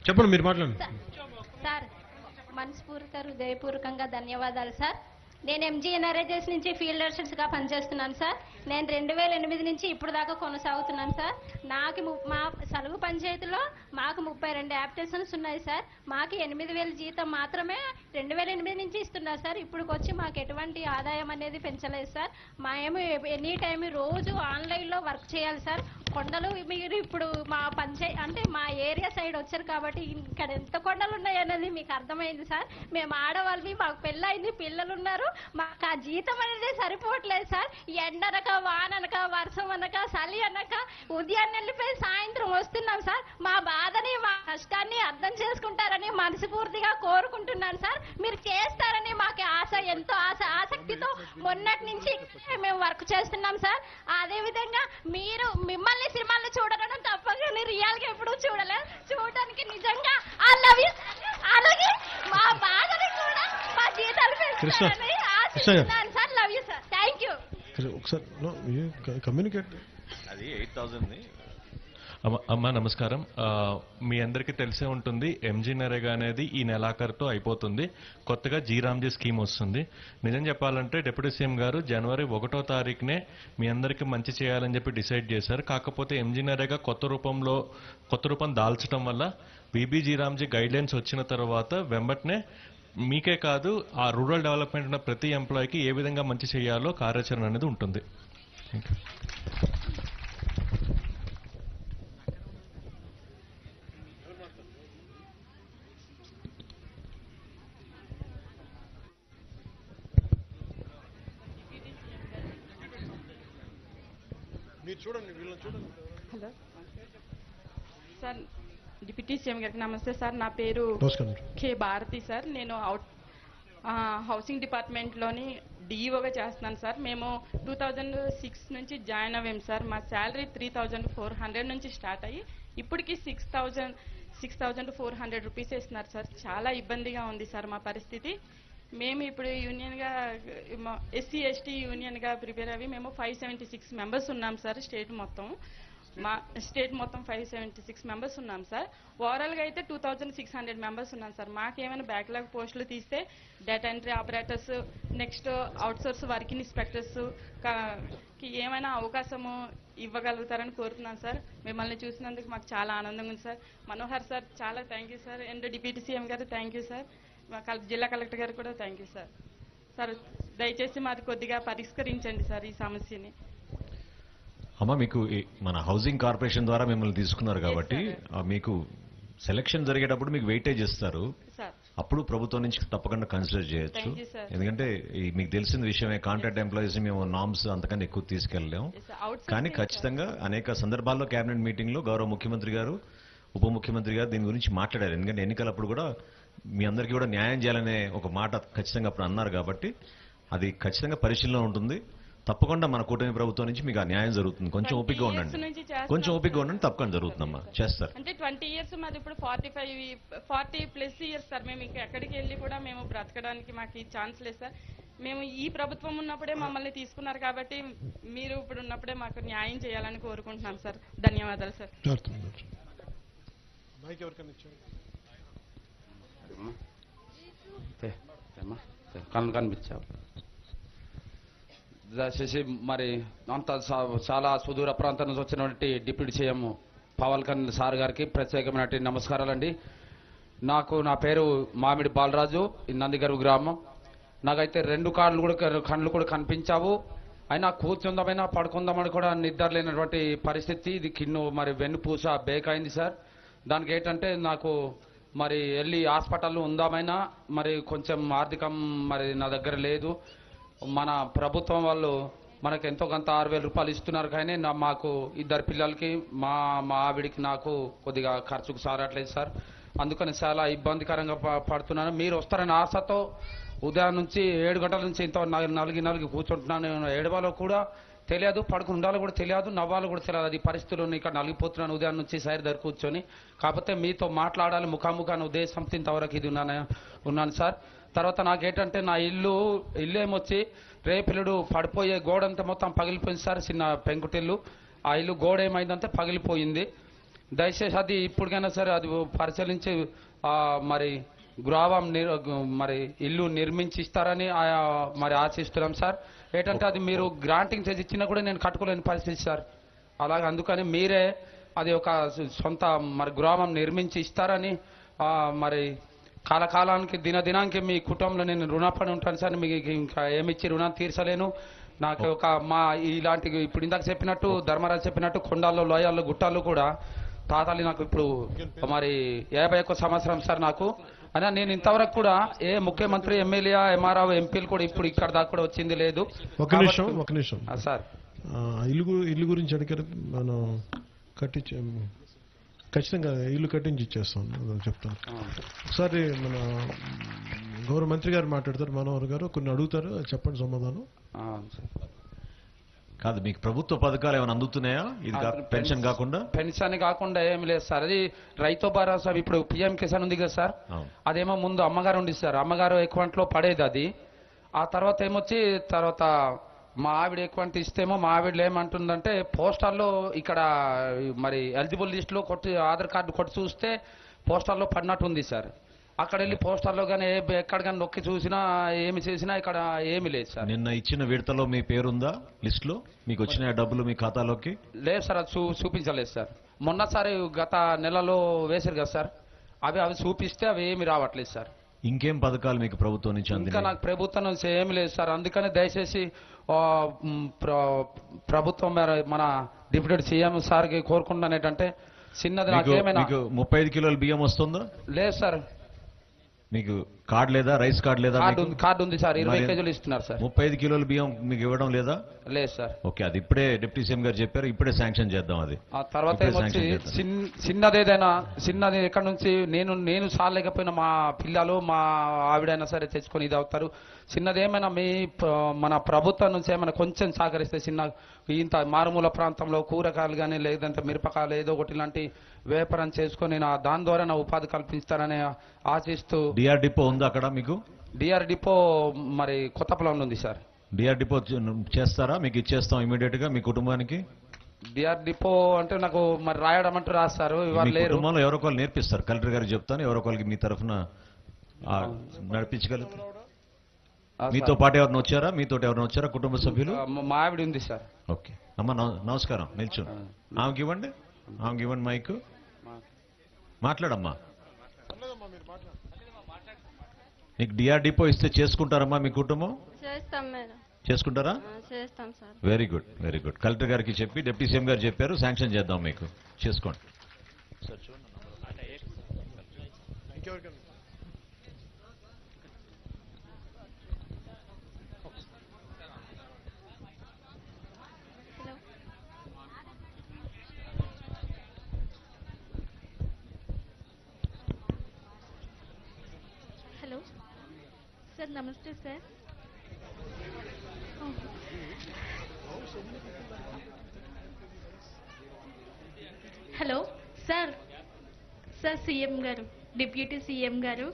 చెప్పండి, మీరు మాట్లాడండి. సార్ మనస్ఫూర్తిగా హృదయపూర్వకంగా ధన్యవాదాలు సార్. నేను ఎంజీఎన్ఆర్ఐజెస్ నుంచి ఫీల్డ్ అసిస్టెంట్స్గా పనిచేస్తున్నాను సార్. నేను 2008 నుంచి ఇప్పుడు దాకా కొనసాగుతున్నాను సార్. నాకు మా సలుగు పంచాయతీలో మాకు 32 యాప్టేషన్స్ ఉన్నాయి సార్. మాకు 8,000 జీతం మాత్రమే 2008 నుంచి ఇస్తున్నారు సార్. ఇప్పుడుకి వచ్చి మాకు ఎటువంటి ఆదాయం అనేది పెంచలేదు సార్. మేము ఎనీ టైం రోజు ఆన్లైన్లో వర్క్ చేయాలి సార్. కొండలు మీరు ఇప్పుడు మా అంటే మా ఏరియా సైడ్ వచ్చారు కాబట్టి ఇక్కడ ఎంత కొండలు ఉన్నాయి అనేది మీకు అర్థమైంది సార్. మేము ఆడవాళ్ళని, మాకు పెళ్ళయింది, పిల్లలు ఉన్నారు, మాకు ఆ జీతం అనేది సరిపోవట్లేదు సార్. ఎండనక, వాననక, వర్షం అనక, చలి అనక ఉదయాన్నే వెళ్ళిపోయి సాయంత్రం వస్తున్నాం సార్. మా బాధని, మా కష్టాన్ని అర్థం చేసుకుంటారని మనస్ఫూర్తిగా కోరుకుంటున్నాను సార్. మీరు చేస్తారని మాకు ఆశ, ఎంతో ఆసక్తితో మొన్నటి నుంచి మేము వర్క్ చేస్తున్నాం సార్. అదేవిధంగా మీరు మిమ్మల్ని సినిమాల్లో చూడడం తప్పకుండా రియల్ గా ఎప్పుడు చూడడానికి నిజంగా ఐ లవ్ యూ. అలాగే మా బాధని కూడా మా జీతాలు పెంచుతారని ఆశిస్తున్నాను sir. Love you sir. Thank you. ఒకసారి కమ్యూనికేట్. అది 8,000 అమ్మా నమస్కారం. మీ అందరికీ తెలిసే ఉంటుంది, ఎంజీ నరేగా అనేది ఈ నెలాఖరుతో అయిపోతుంది. కొత్తగా జీరామ్జీ స్కీమ్ వస్తుంది. నిజం చెప్పాలంటే డిప్యూటీ సీఎం గారు జనవరి 1వ తారీఖునే మీ అందరికీ మంచి చేయాలని చెప్పి డిసైడ్ చేశారు. కాకపోతే ఎంజీ నరేగా కొత్త రూపం దాల్చడం వల్ల బీబీ జీరామ్జీ గైడ్ లైన్స్ వచ్చిన తర్వాత వెంబటనే మీకే కాదు ఆ రూరల్ డెవలప్మెంట్ ఉన్న ప్రతి ఎంప్లాయీకి ఏ విధంగా మంచి చేయాలో కార్యాచరణ అనేది ఉంటుంది. మీరు చూడండి, వీళ్ళని చూడండి. హలో సార్, డిప్యూటీ సీఎం గారికి నమస్తే సార్. నా పేరు కే భారతి సార్. నేను హౌసింగ్ డిపార్ట్మెంట్లోని డిఈఓగా చేస్తున్నాను సార్. మేము 2006 నుంచి జాయిన్ అవ్వాము సార్. మా శాలరీ 3,400 నుంచి స్టార్ట్ అయ్యి ఇప్పటికి 6,400 రూపీస్ ఇస్తున్నారు సార్. చాలా ఇబ్బందిగా ఉంది సార్ మా పరిస్థితి. మేము ఇప్పుడు యూనియన్గా ఎస్సీ ఎస్టీ యూనియన్గా ప్రిపేర్ అయ్యి మేము 576 మెంబర్స్ ఉన్నాం సార్. స్టేట్ మొత్తం 576 మెంబర్స్ ఉన్నాం సార్. ఓవరాల్గా అయితే 2,600 మెంబర్స్ ఉన్నాం సార్. మాకేమైనా బ్యాక్లాగ్ పోస్టులు తీస్తే data entry operators, next outsource working inspectors కి ఏమైనా అవకాశము ఇవ్వగలుగుతారని కోరుతున్నాను సార్. మిమ్మల్ని చూసినందుకు మాకు చాలా ఆనందంగా ఉంది సార్. మనోహర్ సార్ చాలా thank you sir. And deputy CM గారు థ్యాంక్ యూ సార్. జిల్లా కలెక్టర్ గారు కూడా థ్యాంక్ యూ సార్. సార్ దయచేసి మాది కొద్దిగా పరిష్కరించండి సార్ ఈ సమస్యని. అమ్మా, మీకు మన హౌసింగ్ కార్పొరేషన్ ద్వారా మిమ్మల్ని తీసుకున్నారు కాబట్టి మీకు సెలక్షన్ జరిగేటప్పుడు మీకు వెయిటేజ్ ఇస్తారు. అప్పుడు ప్రభుత్వం నుంచి తప్పకుండా కన్సిడర్ చేయొచ్చు. ఎందుకంటే మీకు తెలిసిన విషయమే, కాంట్రాక్ట్ ఎంప్లాయీస్ మేము నామ్స్ అంతకన్నా ఎక్కువ తీసుకెళ్లేము. కానీ ఖచ్చితంగా అనేక సందర్భాల్లో కేబినెట్ మీటింగ్ లో గౌరవ ముఖ్యమంత్రి గారు, ఉప ముఖ్యమంత్రి గారు దీని గురించి మాట్లాడారు. ఎందుకంటే ఎన్నికలప్పుడు కూడా మీ అందరికీ కూడా న్యాయం చేయాలనే ఒక మాట ఖచ్చితంగా అప్పుడు అన్నారు కాబట్టి అది ఖచ్చితంగా పరిశీలన ఉంటుంది. తప్పకుండా మన కూటమి ప్రభుత్వం నుంచి మీకు ఆ న్యాయం జరుగుతుంది. కొంచెం ఓపికగా ఉండండి, తప్పకుండా జరుగుతుందమ్మా, చేస్తారు. అంటే 20 ఇయర్స్ మాది ఇప్పుడు 40+ ఇయర్స్ సార్. మేము ఇంకా ఎక్కడికి వెళ్ళి కూడా మేము బ్రతకడానికి మాకు ఛాన్స్ లేదు సార్. మేము ఈ ప్రభుత్వం ఉన్నప్పుడే మమ్మల్ని తీసుకున్నారు కాబట్టి మీరు ఇప్పుడు ఉన్నప్పుడే మాకు న్యాయం చేయాలని కోరుకుంటున్నాం సార్. ధన్యవాదాలు సార్. కనిపించావు దయచేసి మరి అంత చాలా సుదూర ప్రాంతం నుంచి వచ్చినటువంటి deputy CM Pawan Kalyan sir గారికి ప్రత్యేకమైనటువంటి నమస్కారాలండి. నా పేరు మామిడి బాలరాజు, నందిగరు గ్రామం. నాకైతే 2 కళ్ళు కూడా కనిపించావు. అయినా కూర్చుందామైనా పడుకుందామని కూడా నిద్ర లేనటువంటి పరిస్థితి. ఇది కిన్ను మరి వెన్నుపూస బేక్ అయింది సార్. దానికి ఏంటంటే నాకు మరి వెళ్ళి హాస్పిటల్లో ఉందామైనా మరి కొంచెం ఆర్థికం మరి నా దగ్గర లేదు. మన ప్రభుత్వం వాళ్ళు మనకు ఎంతో కొంత 6,000 రూపాయలు ఇస్తున్నారు. కానీ మాకు 2 పిల్లలకి మా ఆవిడికి నాకు కొద్దిగా ఖర్చుకు సారట్లేదు సార్. అందుకని చాలా ఇబ్బందికరంగా పడుతున్నాను. మీరు వస్తారని ఆశతో ఉదయం నుంచి 7 గంటల నుంచి ఇంత నలిగి కూర్చుంటున్నాను. ఏడవాలో కూడా తెలియదు, పడుకుని ఉండాలో కూడా తెలియదు, నవ్వాలో కూడా తెలియదు. అది పరిస్థితుల్లో ఇక్కడ నలిగిపోతున్నాను ఉదయం నుంచి సైడ్ దగ్గర కూర్చొని. కాకపోతే మీతో మాట్లాడాలి ముఖాముఖాన్ని ఉద్దేశంతో ఇంతవరకు ఇది ఉన్నాను సార్. తర్వాత నాకేంటంటే నా ఇల్లు ఏమొచ్చి రేపిల్లుడు పడిపోయే గోడ అంతా మొత్తం పగిలిపోయింది సార్. చిన్న పెంకుటిల్లు, ఆ ఇల్లు గోడ ఏమైందంటే పగిలిపోయింది. దయచేసి అది ఇప్పటికైనా సరే అది పరిశీలించి మరి మరి ఇల్లు నిర్మించి ఇస్తారని మరి ఆశిస్తున్నాం సార్. ఏంటంటే అది మీరు గ్రాంటింగ్ చేసి ఇచ్చినా కూడా నేను కట్టుకోలేని పరిస్థితి సార్. అలాగే అందుకని మీరే అది ఒక సొంత మరి గృహం నిర్మించి ఇస్తారని మరి కాలకాలానికి దినానికి మీ కుటుంబంలో నేను రుణపడి ఉంటాను సార్. మీకు ఇంకా ఏమిచ్చి రుణం తీర్చలేను. నాకు ఒక ఇలాంటి ఇప్పుడు ఇందాక చెప్పినట్టు ధర్మరాజు చెప్పినట్టు కొండల్లో లోయల్లో గుట్టాల్లో కూడా తాతాలి నాకు ఇప్పుడు మరి 51 సంవత్సరం సార్ నాకు. అయినా నేను ఇంతవరకు కూడా ఏ ముఖ్యమంత్రి ఎమ్మెల్యే ఎంఆర్ఓ ఎంపీలు కూడా ఇప్పుడు ఇక్కడ దాకా కూడా వచ్చింది లేదు. ఒక నిమిషం సార్ ఇల్లు గురించి అడిగారు. మనం ఖచ్చితంగా ఇల్లు కట్టించి ఇచ్చేస్తాం చెప్తాను. ఒకసారి మన గౌరవ మంత్రి గారు మాట్లాడతారు, మనోహర్ గారు కొన్ని అడుగుతారు, చెప్పండి సమాధానం. కాదు, మీకు ప్రభుత్వ పథకాలు ఏమైనా అందుతున్నాయా? ఇది పెన్షన్ కాకుండా? పెన్షన్ కాకుండా ఏమి లేదు సార్. అది రైతు భరోసా ఇప్పుడు పిఎం కిసాన్ ఉంది కదా సార్, అదేమో ముందు అమ్మగారు ఉంది సార్. అమ్మగారు అకౌంట్లో పడేది అది. ఆ తర్వాత ఏమొచ్చి తర్వాత మా ఆవిడ అకౌంట్ ఇస్తేమో మా ఆవిడలో ఏమంటుందంటే పోస్టాల్లో ఇక్కడ మరి ఎలిజిబుల్ లిస్టులో కొట్టి ఆధార్ కార్డు కొట్టి చూస్తే పోస్టాల్లో పడినట్టు ఉంది సార్. అక్కడ వెళ్ళి పోస్టాల్లో కానీ ఎక్కడ కానీ నొక్కి చూసినా ఏమి చేసినా ఇక్కడ ఏమి లేదు సార్. నిన్న ఇచ్చిన విడతలో మీ పేరుందా లిస్ట్ లో? మీకు వచ్చిన డబ్బులు మీ ఖాతాలోకి? లేదు సార్, అది చూపించలేదు సార్. మొన్నసారి గత నెలలో వేశారు కదా సార్, అవి చూపిస్తే అవి ఏమి రావట్లేదు సార్. ఇంకేం పథకాలు మీకు ప్రభుత్వం నుంచి అందినాయి? ఇంకా నాకు ప్రభుత్వం నుంచి ఏమి లేదు సార్. అందుకని దయచేసి ప్రభుత్వం మన డిప్యూటీ సీఎం సార్కి కోరుకుంటున్నాను ఏంటంటే చిన్నది నాకేమైనా 35 కిలోల బియ్యం వస్తుందా? లేదు సార్. మీకు కార్డు లేదా? రైస్ కార్డు లేదా? కార్డు ఉంది సార్, 20 కేజీలు ఇస్తున్నారు సార్. 35 కిలోల బియ్యం మీకు ఇవ్వడం లేదా? లేదు సార్. ఓకే, అది ఇప్పుడే డిప్యూటీ సీఎం గారు చెప్పారు, ఇప్పుడే శాంక్షన్ చేద్దాం. అది ఆ తర్వాత ఏమొచ్చి చిన్నది ఎక్కడ నుంచి నేను సాలేకపోయినా మా పిల్లలు మా ఆవిడైనా సరే తెచ్చుకొని ఇది అవుతారు. చిన్నది ఏమైనా మన ప్రభుత్వం నుంచి ఏమైనా కొంచెం సహకరిస్తే చిన్న ఇంత మారుమూల ప్రాంతంలో కూరగాయలు కానీ లేదంటే మిరపకాయలు ఏదో ఒకటి ఇలాంటి వ్యాపారం చేసుకొని దాని ద్వారా నా ఉపాధి కల్పిస్తారని ఆశిస్తూ. డిఆర్ డిపో ఉందా అక్కడ మీకు? డిఆర్ డిపో మరి కొత్తపల్లిలో ఉంది సార్. డిఆర్ డిపో చేస్తారా? మీకు ఇచ్చేస్తాం ఇమీడియట్ గా మీ కుటుంబానికి. డిఆర్ డిపో అంటే నాకు మరి రాయడం అంటూ రాస్తారు, ఇవాళ లేరు. కుటుంబంలో ఎవరో ఒకరు నేర్పిస్తారు, కలెక్టర్ గారికి చెప్తాను, ఎవరో ఒకరికి మీ తరఫున నడిపించగలుగుతారు. మీతో పాటు ఎవరిని వచ్చారా? మీతో ఎవరిని వచ్చారా కుటుంబ సభ్యులు? మా ఆవిడ ఉంది సార్. ఓకే అమ్మ, నమస్కారం. నిల్చు, ఆమెకి ఇవ్వండి, మైక్ మాట్లాడమ్మా. నీకు డిఆర్ డిపో ఇస్తే చేసుకుంటారమ్మా మీ కుటుంబం? చేసుకుంటారా? Very good, very good. Collector గారికి చెప్పి డిప్యూటీ సీఎం గారు చెప్పారు, శాంక్షన్ చేద్దాం మీకు, చేసుకోండి. హలో సార్, నమస్తే sir. Hello sir. Sir CM గారు, డిప్యూటీ సీఎం గారు.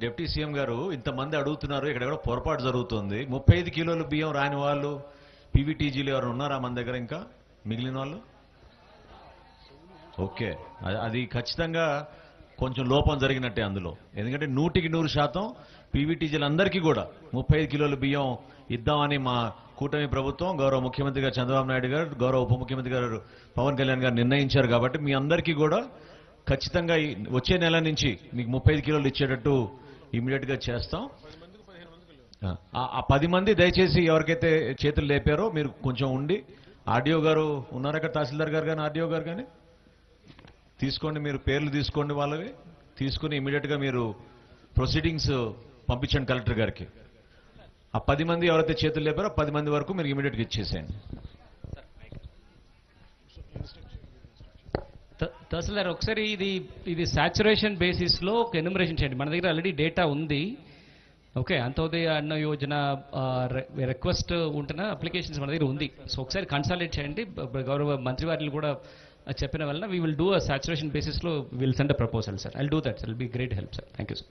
డిప్యూటీ సీఎం గారు ఇంతమంది అడుగుతున్నారు, ఇక్కడ కూడా పొరపాటు జరుగుతుంది. 35 కిలోల బియ్యం రాని వాళ్ళు పీవీటీజీలు ఎవరు ఉన్నారా మన దగ్గర? ఇంకా మిగిలిన వాళ్ళు? ఓకే, అది ఖచ్చితంగా కొంచెం లోపం జరిగినట్టే అందులో. ఎందుకంటే 100% పీవీటీజీలు అందరికీ కూడా 35 కిలోల బియ్యం ఇద్దామని మా కూటమి ప్రభుత్వం, గౌరవ ముఖ్యమంత్రి గారు చంద్రబాబు నాయుడు గారు, గౌరవ ఉప ముఖ్యమంత్రి గారు పవన్ కళ్యాణ్ గారు నిర్ణయించారు. కాబట్టి మీ అందరికీ కూడా ఖచ్చితంగా వచ్చే నెల నుంచి మీకు 35 కిలోలు ఇచ్చేటట్టు ఇమీడియట్ గా చేస్తాం. ఆ 10 మంది దయచేసి ఎవరికైతే చేతులు లేపారో మీరు కొంచెం ఉండి, ఆర్డీఓ గారు ఉన్నారా ఇక్కడ, తహసీల్దార్ గారు కానీ ఆర్డీఓ గారు కానీ తీసుకోండి, మీరు పేర్లు తీసుకోండి, వాళ్ళవి తీసుకుని ఇమీడియట్ గా మీరు ప్రొసీడింగ్స్ పంపించండి కలెక్టర్ గారికి. ఆ 10 మంది ఎవరైతే చేతులు లేపారో 10 మంది వరకు మీరు ఇమీడియట్ గా ఇచ్చేసేయండి. తహసీల్దార్ ఒకసారి ఇది సాచురేషన్ బేసిస్లో ఒక ఎన్యూమరేషన్ చేయండి. మన దగ్గర ఆల్రెడీ డేటా ఉంది. ఓకే, అంత్యోదయ అన్న యోజన రిక్వెస్ట్ ఉంటున్న అప్లికేషన్స్ మన దగ్గర ఉంది. సో ఒకసారి కన్సల్టేట్ చేయండి. గౌరవ మంత్రి వారిని కూడా చెప్పిన వలన we will do a saturation బేసిస్లో will send a proposal sir. I'll do that sir. Will be great help sir. Thank you sir.